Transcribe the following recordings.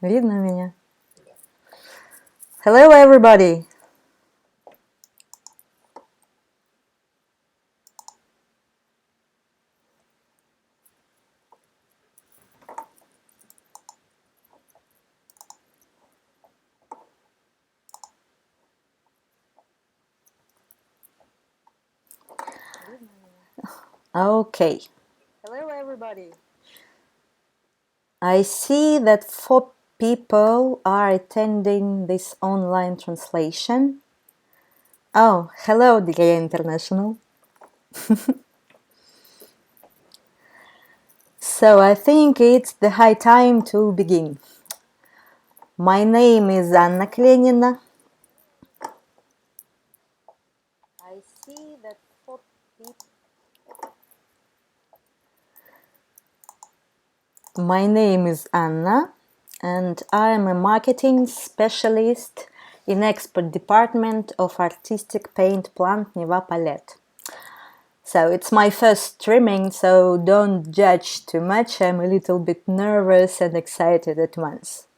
Видно меня? Hello, everybody! Okay. Hello, everybody! I see that 4 people are attending this online translation. Oh, hello, DKA International. So I think it's the high time to begin. My name is Anna Klenina. I see that 4 people. My name is Anna, and I am a marketing specialist in expert department of artistic paint plant Neva Palette. So it's my first streaming, so don't judge too much. I'm a little bit nervous and excited at once.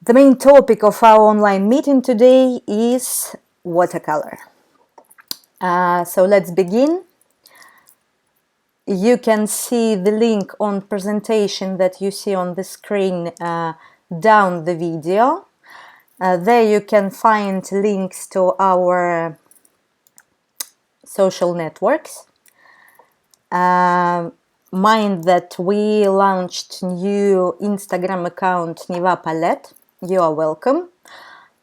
The main topic of our online meeting today is watercolor. So let's begin. You can see the link on presentation that you see on the screen down the video. There you can find links to our social networks. Mind that we launched new Instagram account Neva Palette. You are welcome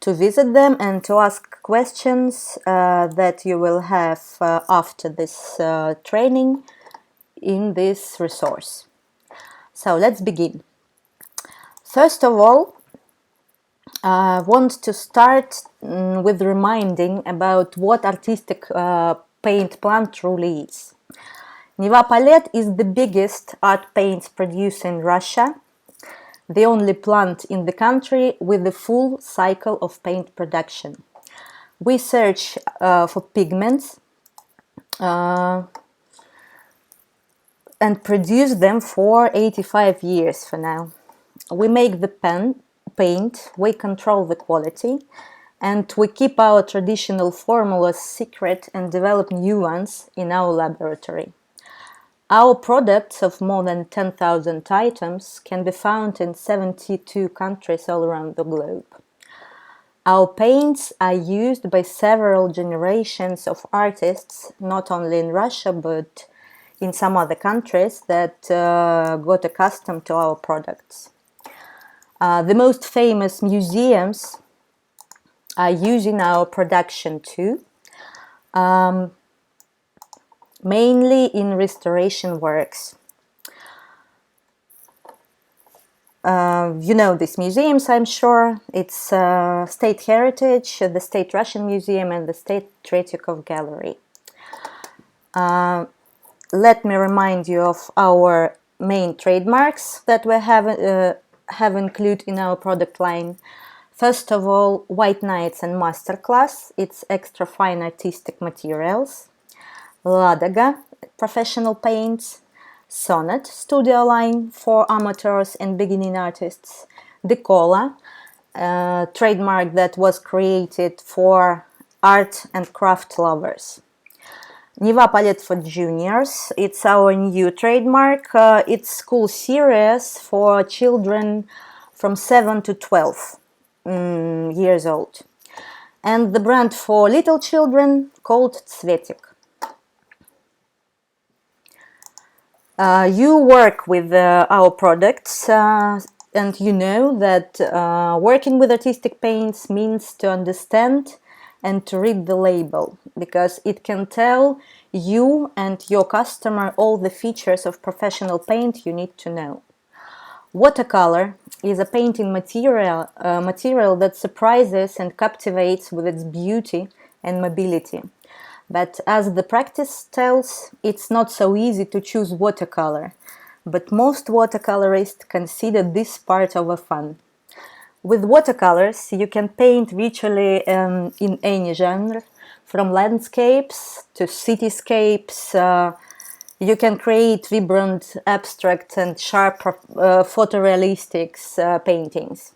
to visit them and to ask questions that you will have after this training in this resource. So let's begin. First of all, I want to start with reminding about what artistic paint plant truly is. Neva Palette is the biggest art paints producer in Russia, the only plant in the country with the full cycle of paint production. We search for pigments and produce them for 85 years for now. We make the paint, we control the quality, and we keep our traditional formulas secret and develop new ones in our laboratory. Our products of more than 10,000 items can be found in 72 countries all around the globe. Our paints are used by several generations of artists, not only in Russia but in some other countries that got accustomed to our products. The most famous museums are using our production too, mainly in restoration works. You know these museums, I'm sure. It's State Heritage, the State Russian Museum, and the State Tretyakov Gallery. Let me remind you of our main trademarks that we have included in our product line. First of all, White Nights and Masterclass, it's extra fine artistic materials. Ladaga, professional paints. Sonnet, studio line for amateurs and beginning artists. Decola, trademark that was created for art and craft lovers. Neva Palette for juniors, it's our new trademark. It's school series for children from 7 to 12 years old. And the brand for little children called Tsvetik. You work with our products and you know that working with artistic paints means to understand and to read the label, because it can tell you and your customer all the features of professional paint you need to know. Watercolor is a painting material that surprises and captivates with its beauty and mobility. But as the practice tells, it's not so easy to choose watercolor. But most watercolorists consider this part of a fun. With watercolors, you can paint virtually in any genre, from landscapes to cityscapes. You can create vibrant, abstract and sharp photorealistic paintings.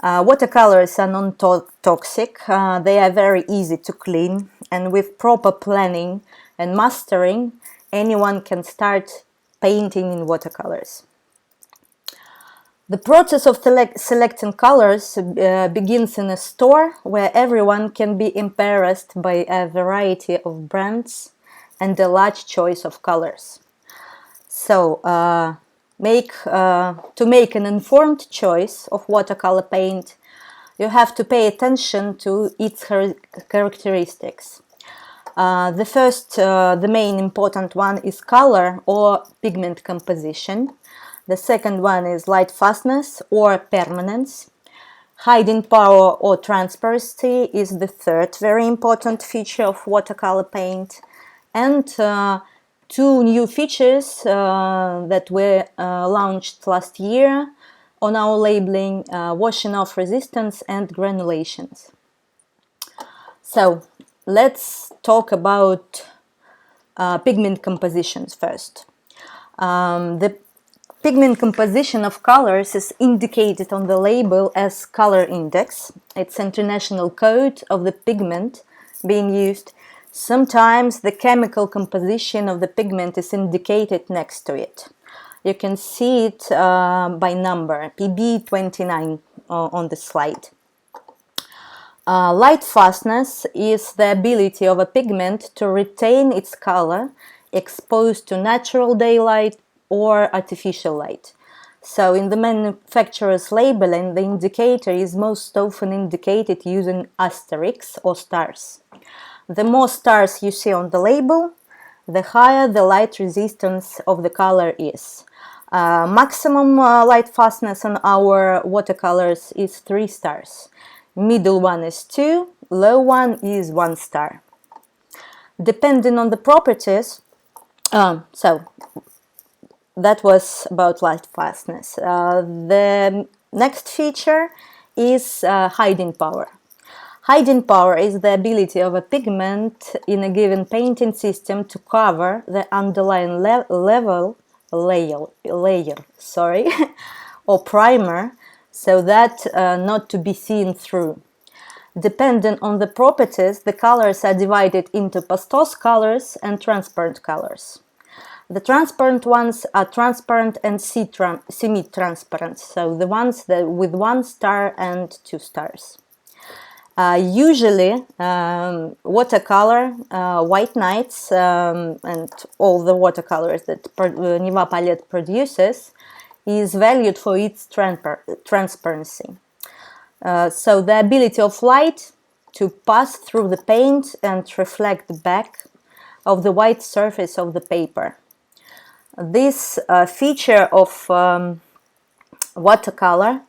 Watercolors are non-toxic, they are very easy to clean, and with proper planning and mastering, anyone can start painting in watercolors. The process of selecting colors begins in a store where everyone can be embarrassed by a variety of brands and a large choice of colors. So, to make an informed choice of watercolor paint, you have to pay attention to its characteristics. The main important one is color or pigment composition. The second one is light fastness or permanence. Hiding power or transparency is the third very important feature of watercolor paint. And two new features that were launched last year on our labeling, washing off resistance and granulations. So let's talk about pigment compositions first. The pigment composition of colors is indicated on the label as color index. It's international code of the pigment being used. Sometimes the chemical composition of the pigment is indicated next to it. You can see it by number, PB29 on the slide. Light fastness is the ability of a pigment to retain its color exposed to natural daylight or artificial light. So in the manufacturer's labeling, the indicator is most often indicated using asterisks or stars. The more stars you see on the label, the higher the light resistance of the color is. Maximum light fastness on our watercolors is 3 stars. Middle one is 2, low one is 1 star. Depending on the properties, so that was about light fastness. The next feature is hiding power. Hiding power is the ability of a pigment in a given painting system to cover the underlying layer, or primer, so that not to be seen through. Depending on the properties, the colors are divided into pastos colors and transparent colors. The transparent ones are transparent and semi-transparent, so the ones that with 1 star and 2 stars. Usually, watercolor, white nights, and all the watercolors that Neva Palette produces is valued for its transparency. So the ability of light to pass through the paint and reflect the back of the white surface of the paper. This feature of watercolor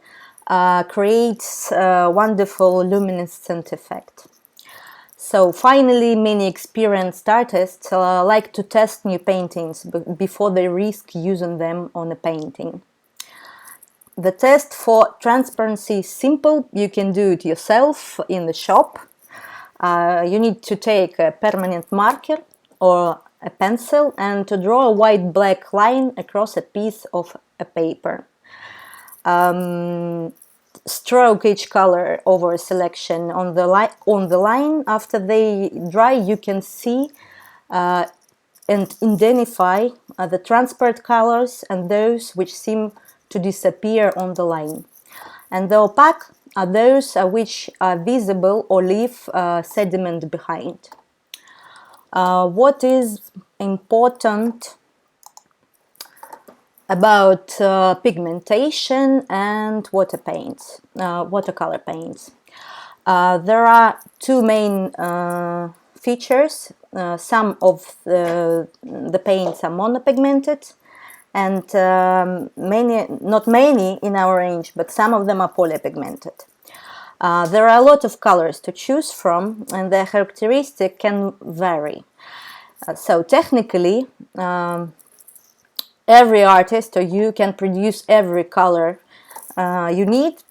creates a wonderful luminescent effect. So finally, many experienced artists like to test new paintings before they risk using them on a painting. The test for transparency is simple. You can do it yourself in the shop. You need to take a permanent marker or a pencil and to draw a white-black line across a piece of a paper. Stroke each color over a selection on the line. After they dry, you can see and identify the transparent colors and those which seem to disappear on the line. And the opaque are those which are visible or leave sediment behind. What is important about pigmentation and watercolor paints? There are two main features. Some of the paints are monopigmented, and not many in our range, but some of them are polypigmented. There are a lot of colors to choose from, and their characteristics can vary. So technically, every artist or you can produce every color you need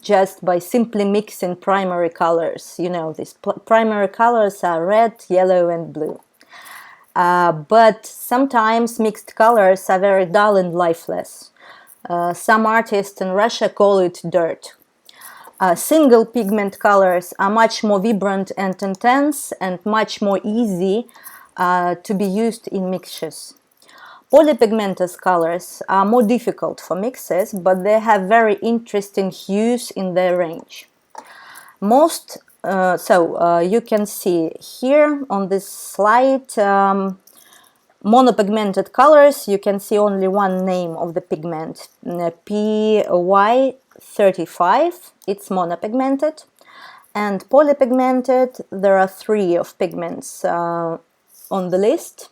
just by simply mixing primary colors. You know, these primary colors are red, yellow and blue. but sometimes mixed colors are very dull and lifeless. Some artists in Russia call it dirt. Single pigment colors are much more vibrant and intense and much more easy to be used in mixtures. Polypigmentous colors are more difficult for mixes, but they have very interesting hues in their range. You can see here on this slide monopigmented colors. You can see only one name of the pigment, PY35. It's monopigmented. And polypigmented, there are three of pigments on the list.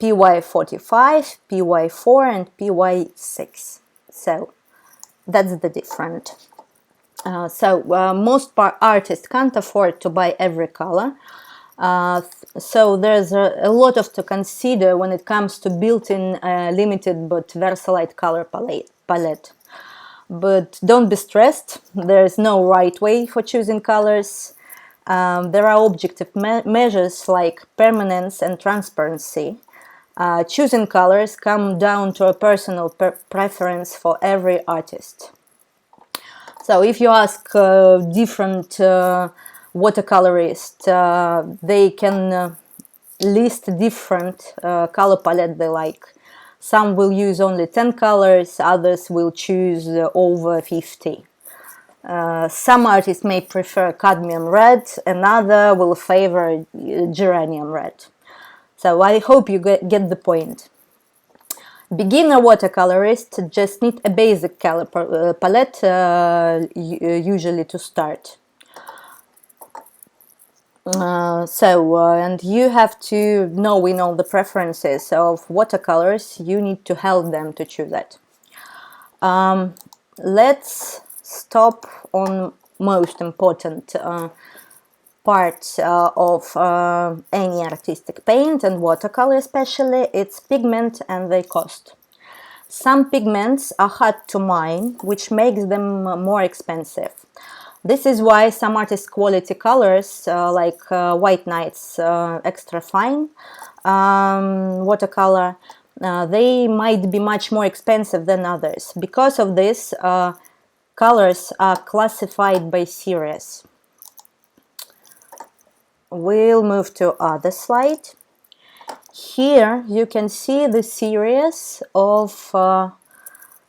PY45, PY4 and PY6. So that's the difference. Most artists can't afford to buy every color. So there's a lot of to consider when it comes to built-in limited but versatile color palette. But don't be stressed, there's no right way for choosing colors. There are objective measures like permanence and transparency. Choosing colors come down to a personal preference for every artist. So if you ask different watercolorists, they can list different color palette they like. Some will use only 10 colors, others will choose over 50. Some artists may prefer cadmium red, another will favor geranium red. So I hope you get the point. Beginner watercolorists just need a basic color palette usually to start. And you have to know the preferences of watercolors. You need to help them to choose that. Let's stop on most important part of any artistic paint and watercolor especially. It's pigment and their cost. Some pigments are hard to mine, which makes them more expensive. This is why some artist quality colors like White Nights extra fine watercolor, they might be much more expensive than others. Because of this, colors are classified by series. We'll move to other slide. Here you can see the series of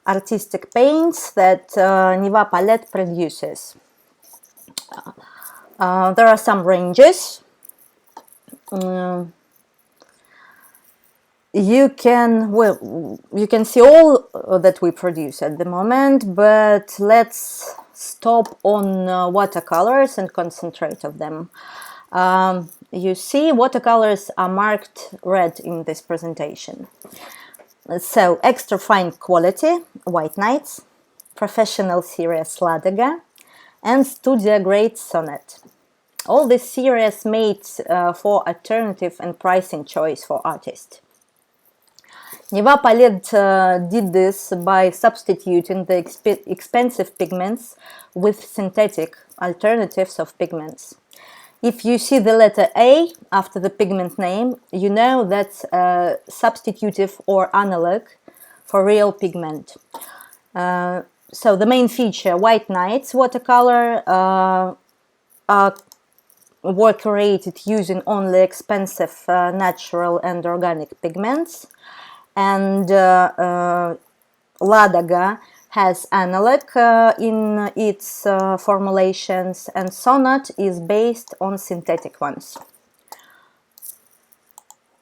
artistic paints that Neva Palette produces. There are some ranges. You can see all that we produce at the moment, but let's stop on watercolors and concentrate on them. You see, watercolors are marked red in this presentation. So, extra fine quality, White Nights, professional series Ladaga, and studio grade Sonnet. All this series made for alternative and pricing choice for artists. Neva Palette did this by substituting the expensive pigments with synthetic alternatives of pigments. If you see the letter A after the pigment name, you know that's substitutive or analog for real pigment. So the main feature, White Nights watercolor, were created using only expensive natural and organic pigments. And Ladaga has analog in its formulations, and Sonnet is based on synthetic ones.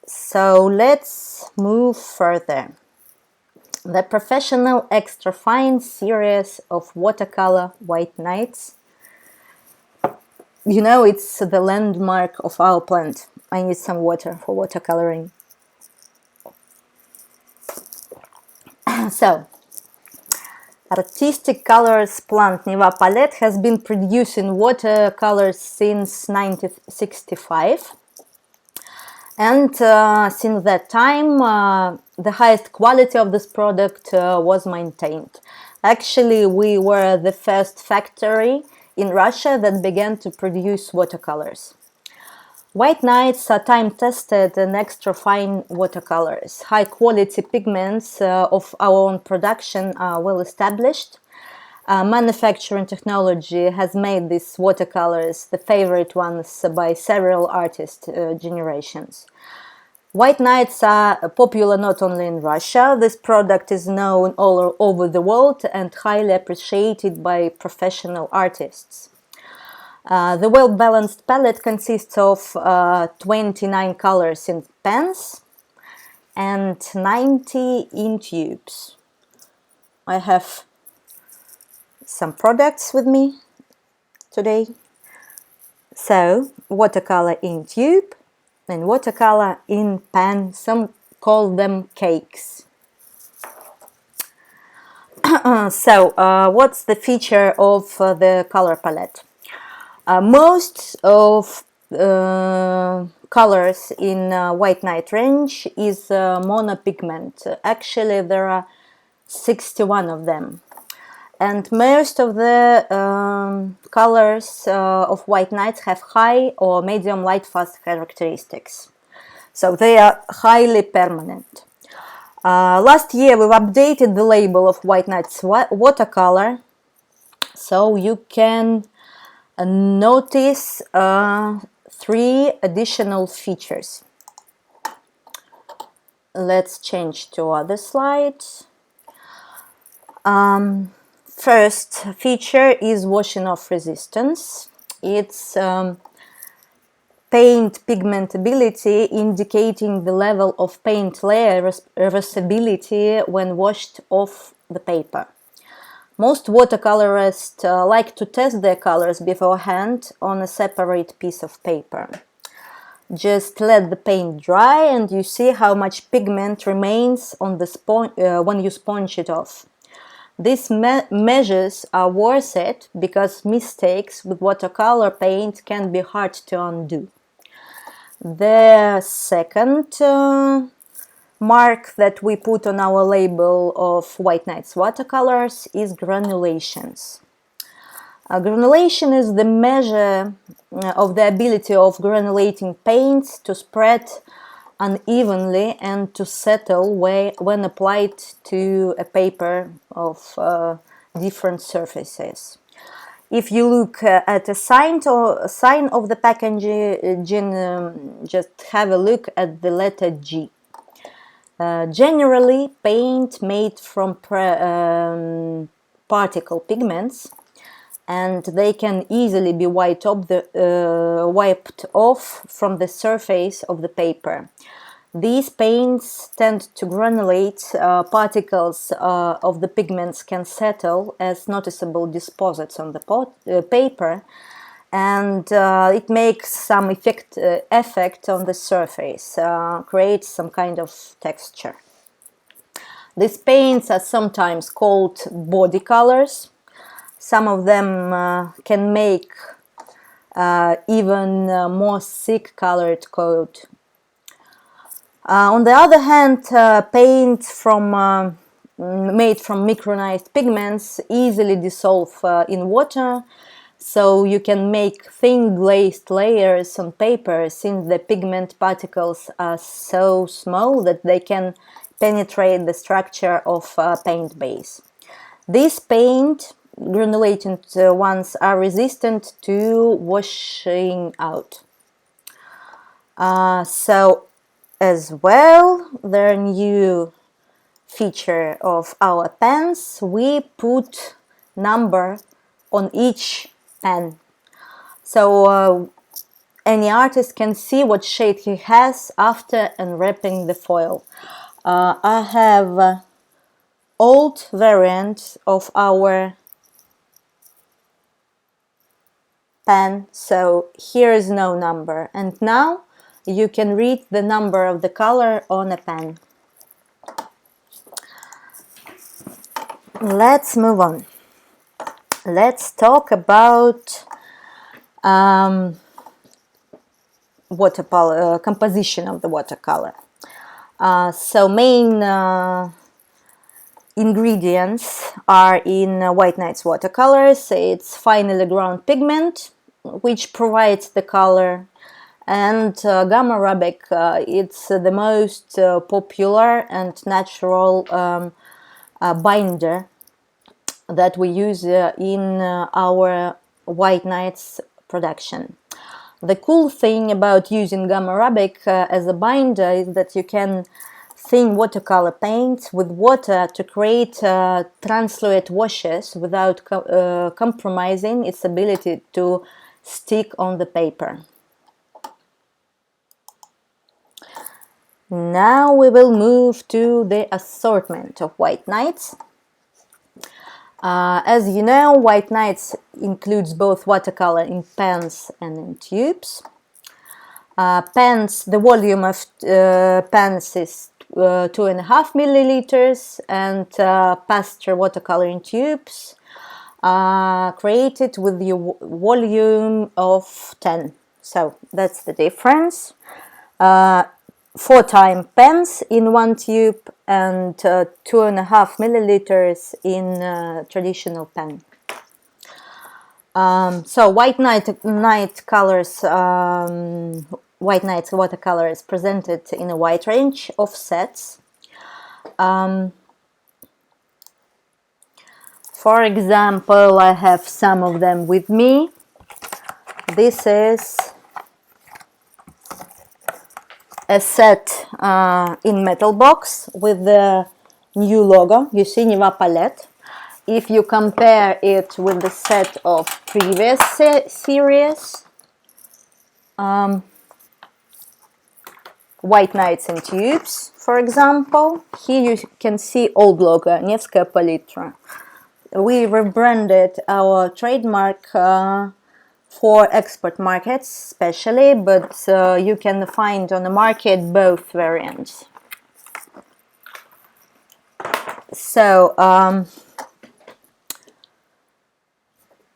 So let's move further. The professional extra fine series of watercolor White Nights. You know, it's the landmark of our plant. I need some water for watercoloring. So, Artistic Colors plant Neva Palette has been producing watercolors since 1965. And since that time, the highest quality of this product was maintained. Actually, we were the first factory in Russia that began to produce watercolors. White Nights are time-tested and extra-fine watercolors. High-quality pigments of our own production are well established. Manufacturing technology has made these watercolors the favorite ones by several artist generations. White Nights are popular not only in Russia. This product is known all over the world and highly appreciated by professional artists. The well-balanced palette consists of 29 colors in pens and 90 in tubes. I have some products with me today. So, watercolor in tube and watercolor in pen. Some call them cakes. What's the feature of the color palette? Most of colors in White Night range is monopigment. Actually, there are 61 of them. And most of the colors of White Nights have high or medium light fast characteristics. So they are highly permanent. Last year we've updated the label of White Nights watercolor, so you can notice 3 additional features. Let's change to other slide. First feature is washing off resistance. It's paint pigmentability, indicating the level of paint layer erasability when washed off the paper. Most watercolorists like to test their colors beforehand on a separate piece of paper. Just let the paint dry and you see how much pigment remains on the when you sponge it off. These measures are worth it because mistakes with watercolor paint can be hard to undo. The second mark that we put on our label of White Nights watercolors is granulations. Granulation is the measure of the ability of granulating paints to spread unevenly and to settle when applied to a paper of different surfaces. If you look at a sign of the packaging, just have a look at the letter G. Generally, paint made from particle pigments, and they can easily be wiped off from the surface of the paper. These paints tend to granulate. Particles of the pigments can settle as noticeable deposits on the paper, and it makes some effect on the surface, creates some kind of texture. These paints are sometimes called body colors. Some of them can make even more thick colored coat. On the other hand, paint made from micronized pigments easily dissolve in water, so you can make thin glazed layers on paper since the pigment particles are so small that they can penetrate the structure of paint base. These paint granulated ones are resistant to washing out. As well, the new feature of our pens, we put number on each pen. So any artist can see what shade he has after unwrapping the foil. I have old variant of our pen, so here is no number, and now you can read the number of the color on a pen. Let's move on. Let's talk about watercolor composition of the watercolor. So main ingredients are in White Nights watercolors. It's finely ground pigment, which provides the color, And Gamma Arabic, it's the most popular and natural binder that we use in our White Nights production. The cool thing about using Gamma Arabic as a binder is that you can thin watercolor paint with water to create translucent washes without compromising its ability to stick on the paper. Now we will move to the assortment of White Nights. As you know, White Nights includes both watercolor in pens and in tubes. Pens, the volume of pens is 2.5 milliliters, and pastel watercolor in tubes created with the volume of 10. So that's the difference. 4-time pens in one tube and 2.5 milliliters in traditional pen. So White Night colors, White Nights watercolor is presented in a wide range of sets. For example, I have some of them with me. This is a set in metal box with the new logo. You see Niva palette. If you compare it with the set of previous series, White Nights in tubes, for example, here you can see old logo, Nevskaya Palitra. We rebranded our trademark for export markets especially, but you can find on the market both variants. So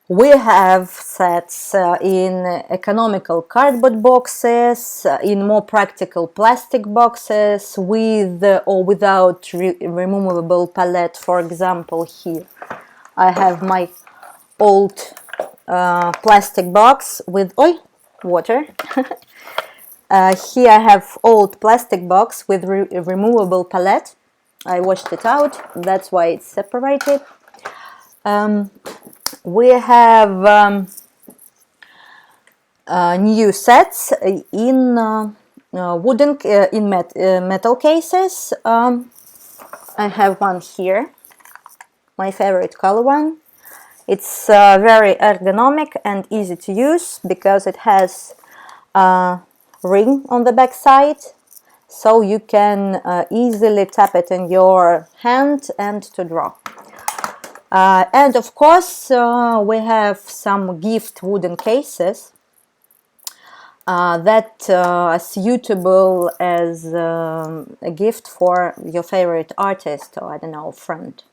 we have sets in economical cardboard boxes, in more practical plastic boxes, with or without removable palette. For example, here I have my old plastic box with water. Here I have old plastic box with removable palette. I washed it out, that's why it's separated. We have new sets in wooden, in metal cases. I have one here, my favorite color one. It's very ergonomic and easy to use because it has a ring on the back side, so you can easily tap it in your hand and to draw. And of course, we have some gift wooden cases that are suitable as a gift for your favorite artist or, I don't know, friend.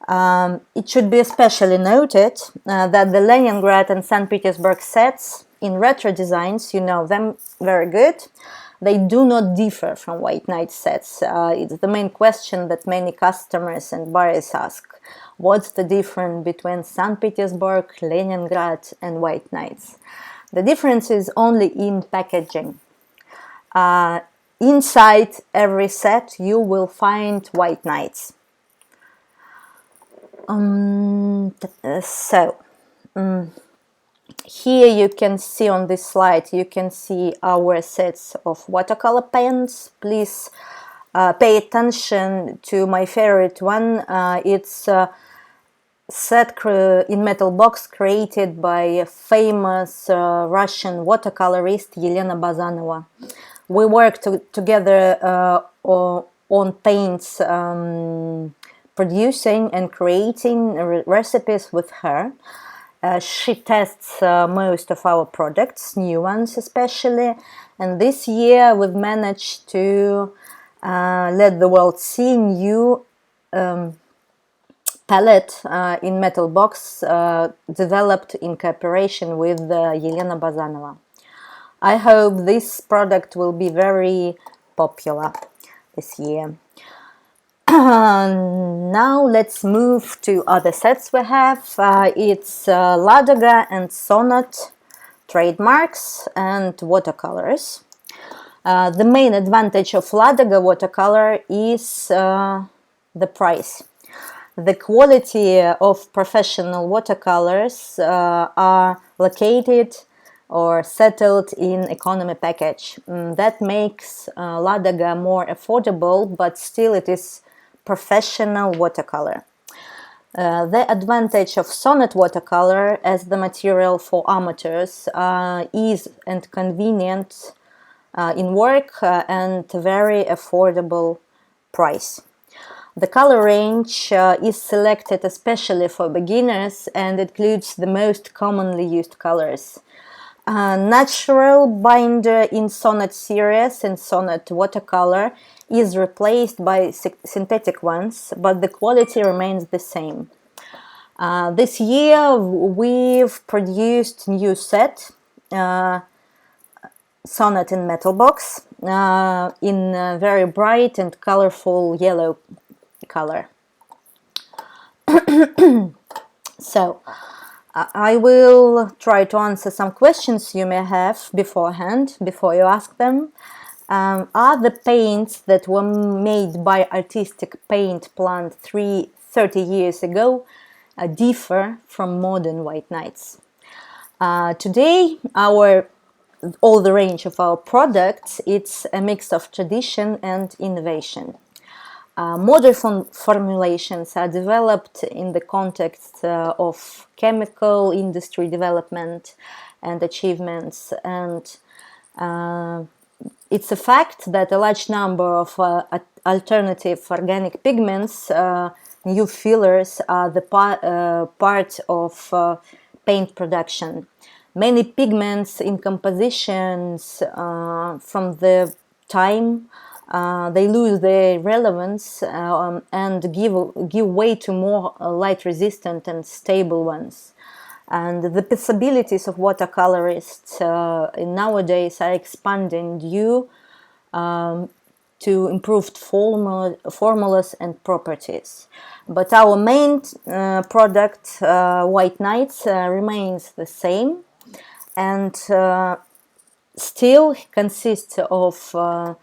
It should be especially noted that the Leningrad and St. Petersburg sets in retro designs, you know them very good, they do not differ from White Night sets. It's the main question that many customers and buyers ask. What's the difference between St. Petersburg, Leningrad and White Nights? The difference is only in packaging. Inside every set you will find White Nights. Here you can see on this slide, you can see our sets of watercolor pens. Please pay attention to my favorite one. It's a set in metal box created by a famous Russian watercolorist Elena Bazanova. We worked together on paints, producing and creating recipes with her. She tests most of our products, new ones especially, and this year we've managed to let the world see new palette in metal box developed in cooperation with Elena Bazanova. I hope this product will be very popular this year. Now let's move to other sets we have. It's Ladoga and Sonnet trademarks and watercolors. The main advantage of Ladaga watercolor is the price. The quality of professional watercolors are located or settled in economy package. That makes Ladaga more affordable, but still it is professional watercolor. The advantage of Sonnet watercolor as the material for amateurs is and convenient in work and very affordable price. The color range is selected especially for beginners and includes the most commonly used colors. Natural binder in Sonnet series and Sonnet watercolor is replaced by synthetic ones, but the quality remains the same. This year we've produced new set, Sonnet in metal box, in a very bright and colorful yellow color. So I will try to answer some questions you may have beforehand, before you ask them. Are the paints that were made by artistic paint plant 30 years ago differ from modern white knights? Today, all the range of our products, it's a mix of tradition and innovation. Modern formulations are developed in the context of chemical industry development and achievements, and it's a fact that a large number of alternative organic pigments, new fillers, are the part of paint production. Many pigments in compositions from the time they lose their relevance and give way to more light resistant and stable ones. And the possibilities of watercolorists nowadays are expanding due to improved formulas and properties. But our main product, White Knights, remains the same and still consists of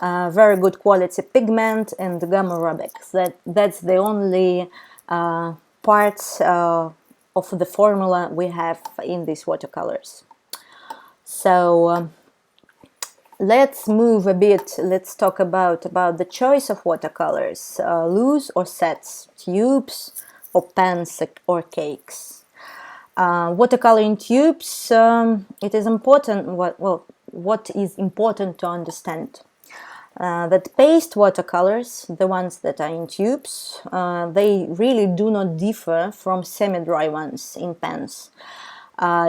very good quality pigment and gamma rubics. That's the only parts of the formula we have in these watercolors. So let's move a bit. Let's talk about the choice of watercolors: loose or sets, tubes or pens or cakes. Watercolor in tubes. It is important. What is important to understand? That paste watercolors, the ones that are in tubes, they really do not differ from semi-dry ones in pens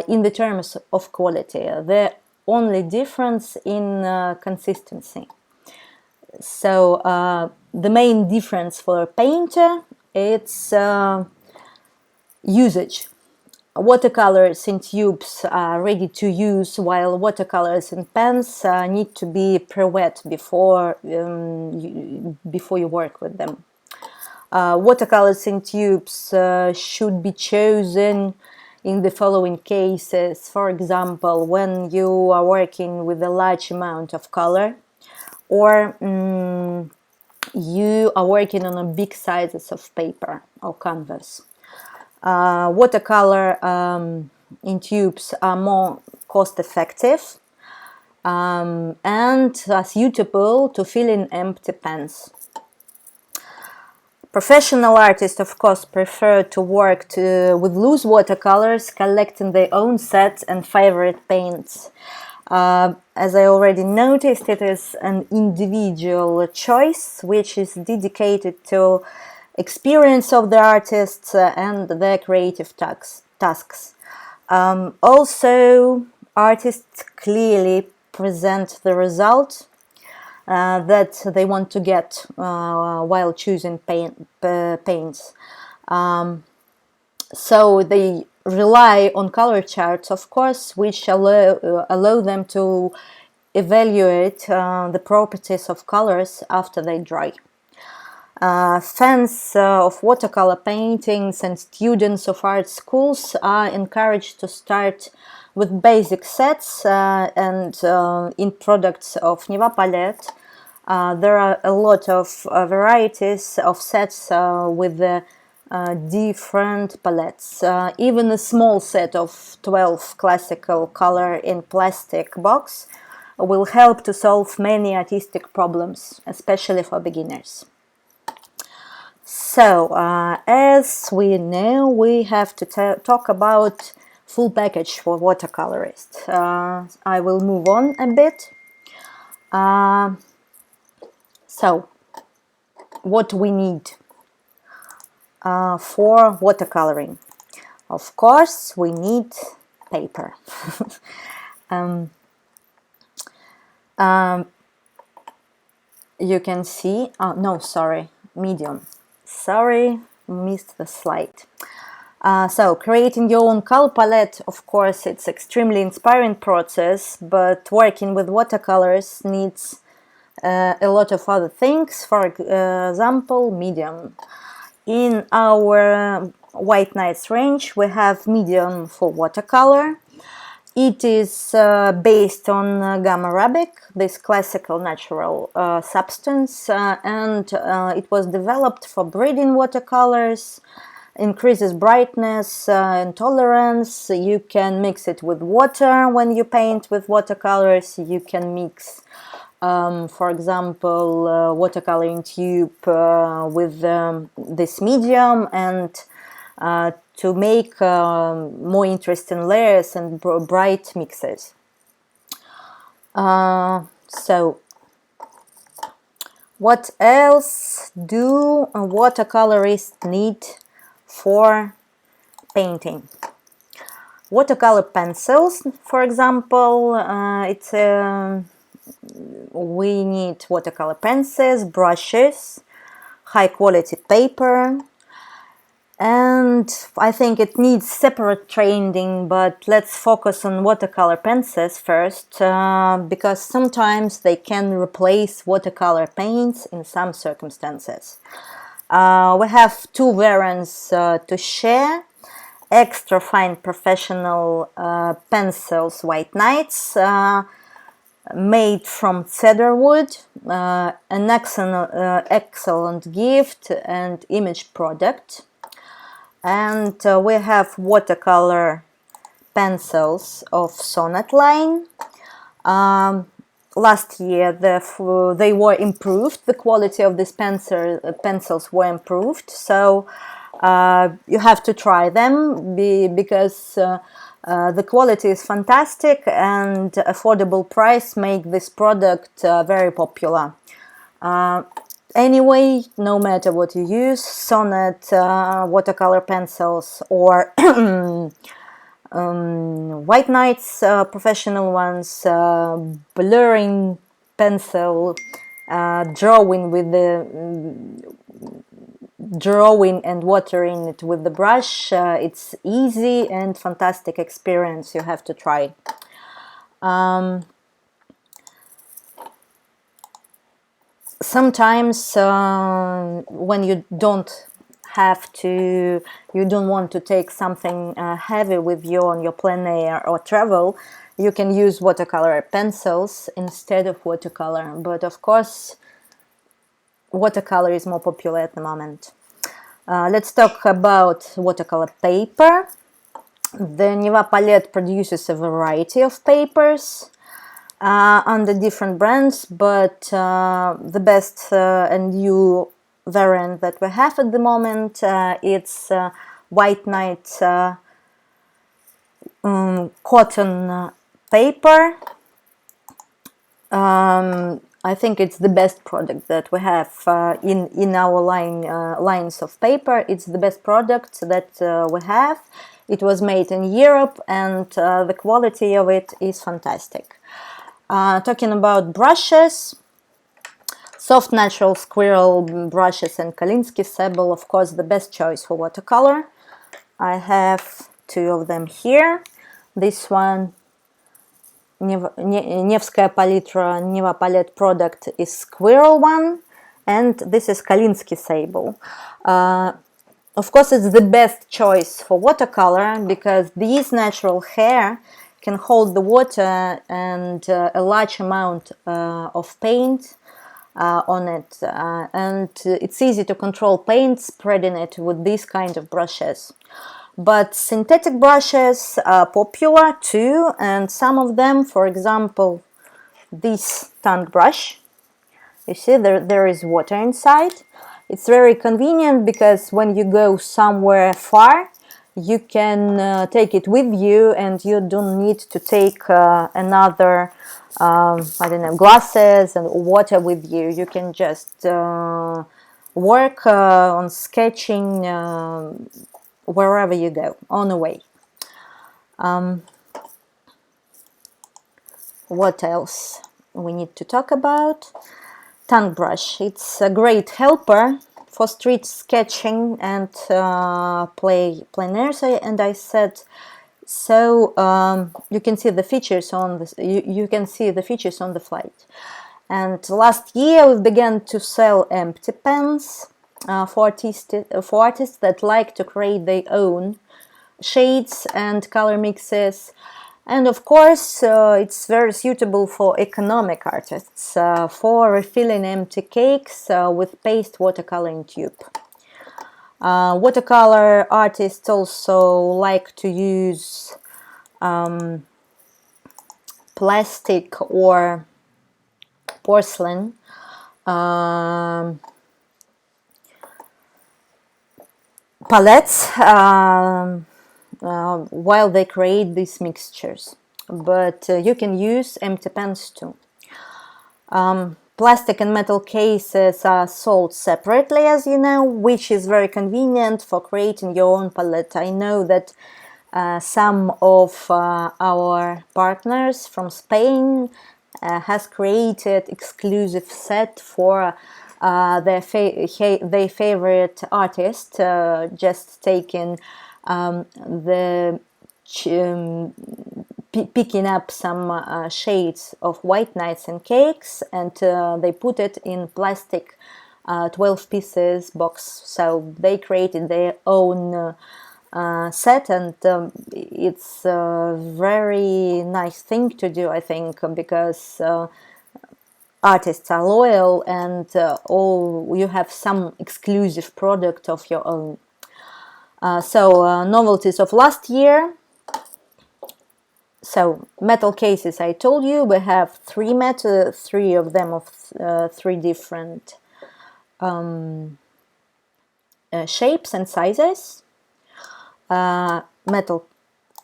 in the terms of quality. The only difference in consistency. So the main difference for a painter, it's usage. Watercolors in tubes are ready to use, while watercolors in pens need to be pre-wet before you work with them. Watercolors in tubes should be chosen in the following cases. For example, when you are working with a large amount of color, or you are working on a big sizes of paper or canvas. Watercolor in tubes are more cost-effective and are suitable to fill in empty pens. Professional artists, of course, prefer to work with loose watercolors, collecting their own sets and favorite paints. As I already noticed, it is an individual choice which is dedicated to experience of the artists and their creative tasks. Also, artists clearly present the result that they want to get while choosing paints. So they rely on color charts, of course, which allow them to evaluate the properties of colors after they dry. Fans of watercolor paintings and students of art schools are encouraged to start with basic sets and in products of Neva Palette. There are a lot of varieties of sets with the different palettes. Even a small set of 12 classical color in plastic box will help to solve many artistic problems, especially for beginners. So, as we know, we have to talk about full package for watercolorist. I will move on a bit. So, what we need for watercoloring? Of course, we need paper. You can see, no, sorry, medium. Sorry, missed the slide. So creating your own color palette, of course, it's extremely inspiring process, but working with watercolors needs a lot of other things. For example, medium. In our White Nights range, we have medium for watercolor. It is based on gamma arabic, this classical natural substance, and it was developed for breeding watercolors, increases brightness and tolerance. You can mix it with water when you paint with watercolors. You can mix, for example, watercoloring tube with this medium and to make more interesting layers and bright mixes. So, what else do watercolorists need for painting? Watercolor pencils, for example, we need watercolor pencils, brushes, high quality paper, and I think it needs separate training, but let's focus on watercolor pencils first, because sometimes they can replace watercolor paints in some circumstances. We have two variants to share. Extra fine professional pencils, White Nights, made from cedar wood, an excellent gift and image product. And we have watercolor pencils of Sonnet line. Last year they were improved. The quality of these pencils were improved. So you have to try them because the quality is fantastic and affordable price make this product very popular. Anyway, no matter what you use, Sonnet watercolor pencils or White Nights professional ones, blurring pencil, drawing and watering it with the brush, it's easy and fantastic experience. You have to try. Sometimes when you don't want to take something heavy with you on your plein air or travel, you can use watercolor pencils instead of watercolor. But of course, watercolor is more popular at the moment. Let's talk about watercolor paper. The Neva Palette produces a variety of papers under different brands, but the best and new variant that we have at the moment it's White Night cotton paper. I think it's the best product that we have in our lines of paper. It's the best product that we have. It was made in Europe and the quality of it is fantastic. Talking about brushes, soft natural squirrel brushes and Kalinsky Sable, of course, the best choice for watercolor. I have two of them here. This one, Nevskaya Palitra Neva Palette product, is squirrel one, and this is Kalinsky Sable. Of course, it's the best choice for watercolor because these natural hair can hold the water and a large amount of paint on it, and it's easy to control paint spreading it with these kind of brushes. But synthetic brushes are popular too, and some of them, for example, this tongue brush, you see there is water inside. It's very convenient because when you go somewhere far, you can take it with you, and you don't need to take another I don't know, glasses and water with you. You can just work on sketching wherever you go on the way. What else we need to talk about? Tongue brush. It's a great helper for street sketching and plein air, and I said so. You can see the features on this. You can see the features on the flight. And last year we began to sell empty pens for artists that like to create their own shades and color mixes. And of course, it's very suitable for economic artists for refilling empty cakes with paste watercoloring tube. Watercolor artists also like to use plastic or porcelain palettes while they create these mixtures, but you can use empty pens too. Plastic and metal cases are sold separately, as you know, which is very convenient for creating your own palette. I know that some of our partners from Spain has created exclusive set for their favorite artist, just taking picking up some shades of white nights and cakes, and they put it in plastic 12 pieces box. So they created their own set, and it's a very nice thing to do, I think, because artists are loyal, and you have some exclusive product of your own. So novelties of last year. So metal cases, I told you, we have three of them of three different shapes and sizes. Metal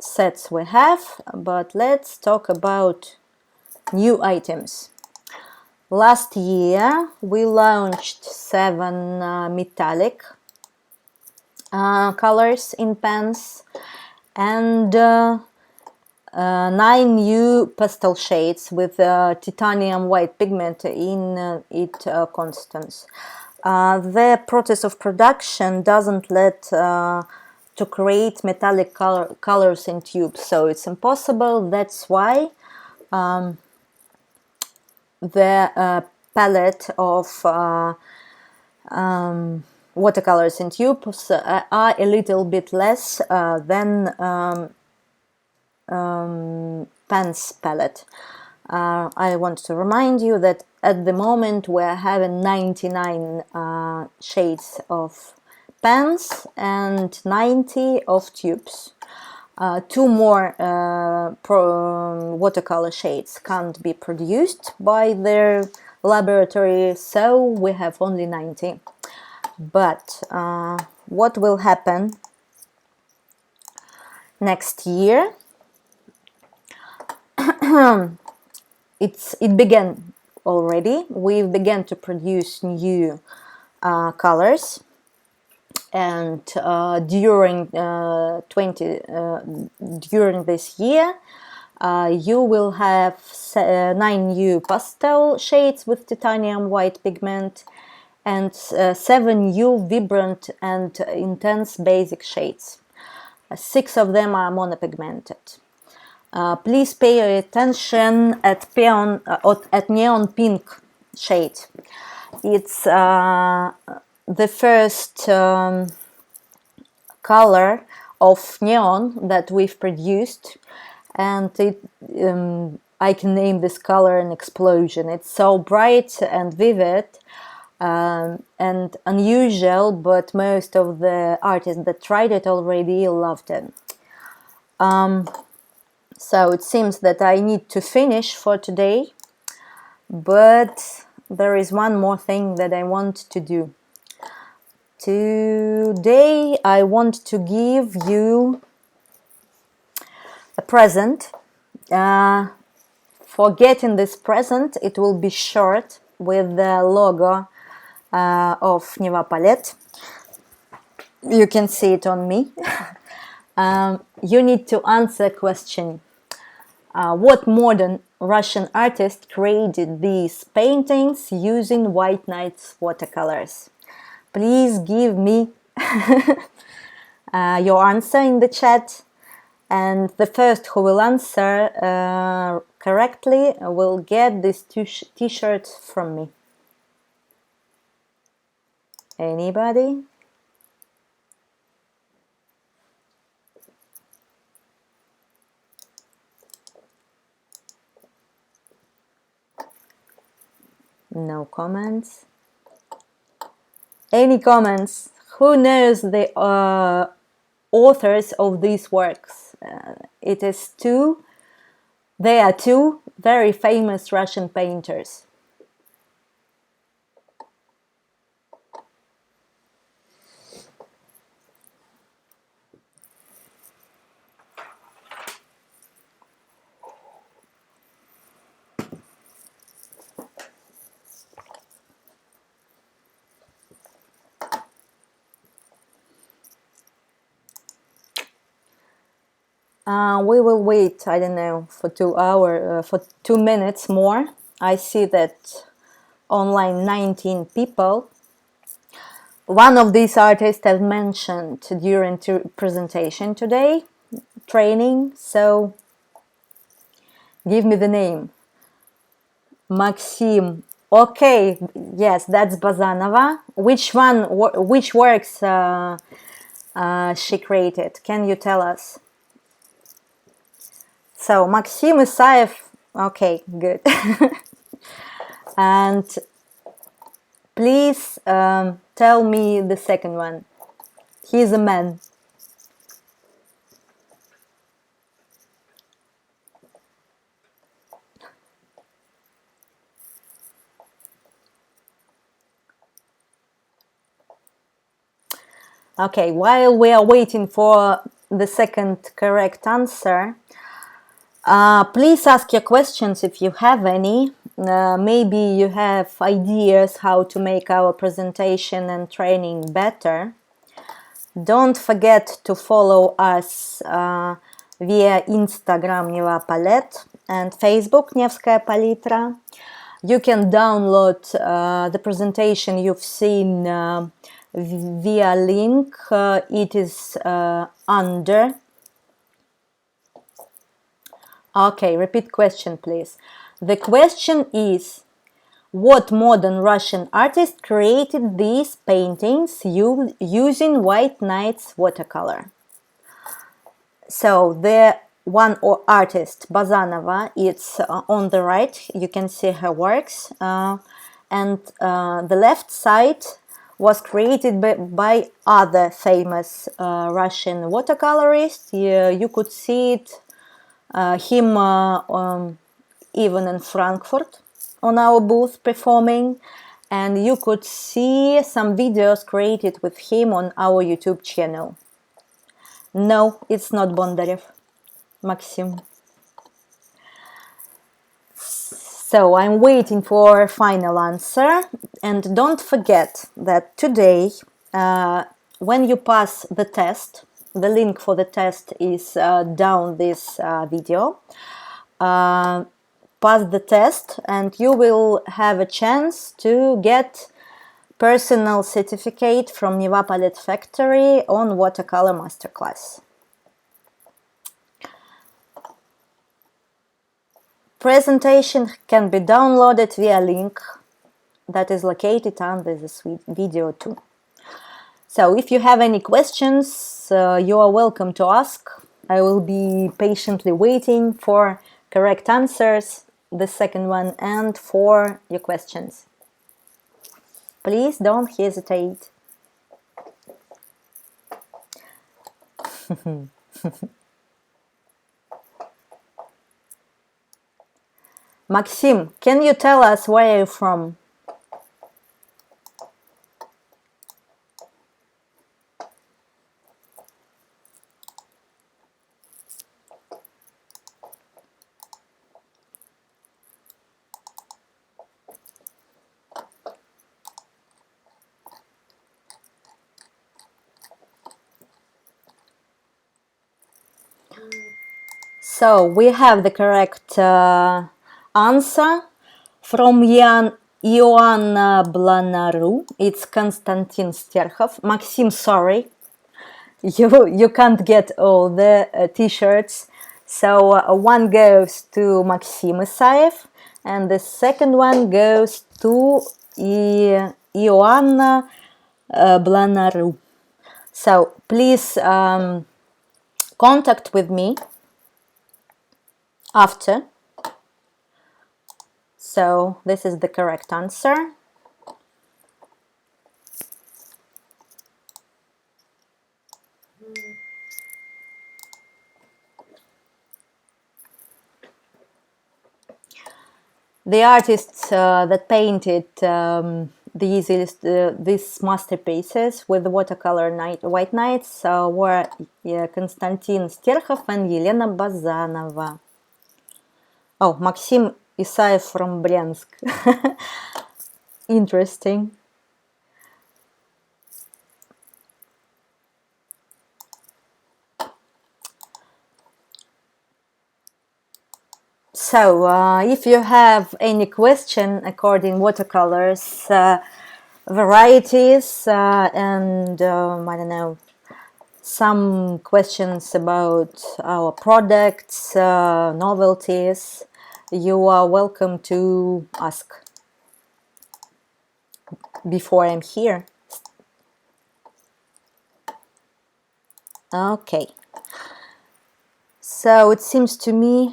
sets we have, but let's talk about new items. Last year we launched 7 metallic colors in pens, and 9 new pastel shades with titanium white pigment in it constants. The process of production doesn't let to create metallic colors in tubes, so it's impossible. That's why the palette of watercolors in tubes are a little bit less than pens palette. I want to remind you that at the moment we're having 99 shades of pens and 90 of tubes. 2 more watercolor shades can't be produced by their laboratory, so we have only 90. But what will happen next year? It began already. We began to produce new colors, and during this year you will have 9 new pastel shades with titanium white pigment and 7 new vibrant and intense basic shades. 6 of them are monopigmented. Please pay attention at neon pink shade. It's the first color of neon that we've produced, and I can name this color an explosion. It's so bright and vivid and unusual, but most of the artists that tried it already loved it. So it seems that I need to finish for today, but there is one more thing that I want to do. Today I want to give you a present. For getting this present, it will be short with the logo of Neva Palette. You can see it on me. You need to answer a question. What modern Russian artist created these paintings using White Nights watercolors? Please give me your answer in the chat, and the first who will answer correctly will get this t-shirt from me. Anybody? No comments. Any comments? Who knows the authors of these works? They are two very famous Russian painters. We will wait, I don't know, for 2 minutes more. I see that online 19 people. One of these artists I've mentioned during presentation today, training, so give me the name. Maxim. Okay, yes, that's Bazanova. Which works she created? Can you tell us? So Maxim Isaev. Okay, good. And please tell me the second one. He's a man. Okay, while we are waiting for the second correct answer, please ask your questions if you have any. Maybe you have ideas how to make our presentation and training better. Don't forget to follow us via Instagram Neva Palette and Facebook Nevskaya Palitra. You can download the presentation you've seen via link. It is under. Okay, repeat question, please. The question is, what modern Russian artist created these paintings using White Nights watercolor? So the one artist, Bazanova, it's on the right. You can see her works. And the left side was created by other famous Russian watercolorist. You could see it, him even in Frankfurt on our booth performing, and you could see some videos created with him on our YouTube channel. No, it's not Bondarev, Maxim. So I'm waiting for a final answer, and don't forget that today, when you pass the test, the link for the test is down this video. Pass the test and you will have a chance to get personal certificate from Neva Palette Factory on watercolor masterclass. Presentation can be downloaded via link that is located under this video too. So if you have any questions, you are welcome to ask. I will be patiently waiting for correct answers, the second one, and for your questions. Please don't hesitate. Maxim, can you tell us where you're from? So we have the correct answer from Ioanna Blanaru. It's Konstantin Sterkhov. Maxim, sorry, you can't get all the t-shirts. So one goes to Maxim Isaev, and the second one goes to Ioanna Blanaru. So please contact with me after. So this is the correct answer. The artists that painted these masterpieces with watercolor white nights were Konstantin Sterkhov and Elena Bazanova. Oh, Maxim Isaev from Bryansk. Interesting. So, if you have any question according watercolors, varieties, and I don't know, some questions about our products, novelties, you are welcome to ask before I'm here. Okay. So it seems to me,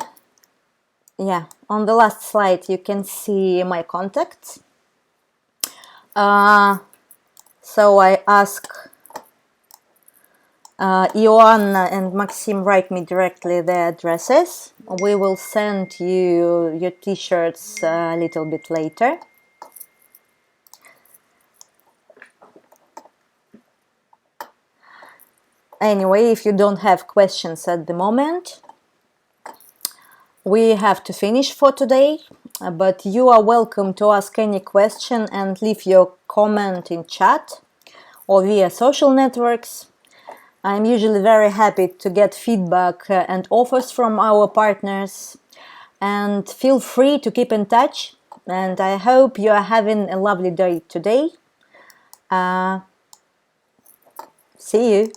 yeah, on the last slide you can see my contacts. So I ask Ioanna and Maxim write me directly their addresses. We will send you your t-shirts a little bit later. Anyway, if you don't have questions at the moment, we have to finish for today, but you are welcome to ask any question and leave your comment in chat or via social networks. I'm usually very happy to get feedback and offers from our partners, and feel free to keep in touch, and I hope you are having a lovely day today. See you.